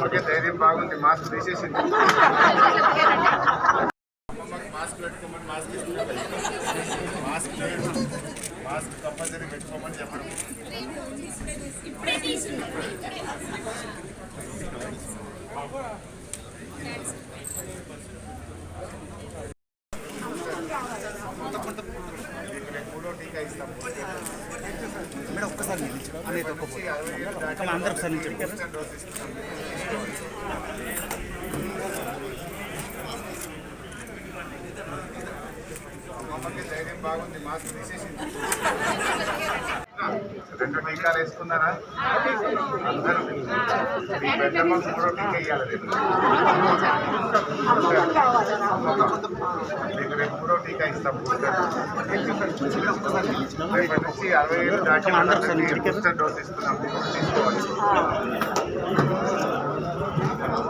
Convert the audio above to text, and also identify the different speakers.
Speaker 1: Okay, ధైర్యం బాగుంది. Mask తీసేసింది. మాస్క్ పెట్టుకోమని మాస్క్ మాస్క్ మాస్క్ కంపల్సరీ పెట్టుకోమని చెప్పడం. మూడో టీకా ఇస్తాం.
Speaker 2: మేడం ఒక్కసారి అందరూ ఒకసారి నుంచి
Speaker 1: డోస్ ఇస్తున్నాం. అమ్మమ్మకి ధైర్యం బాగుంది. మాస్క్ తీసేసింది. 2 టీకాలు వేసుకున్నారా అందరూ? మీ పెద్దమ్మకు మూడో టీకా ఇవ్వాలి రేపు. మీకు రేపు మూడో టీకా ఇస్తాం. రేపటి నుంచి 60 ఏళ్ళు దాటి బూస్టర్ డోస్ ఇస్తున్నాం. తీసుకోవాలి.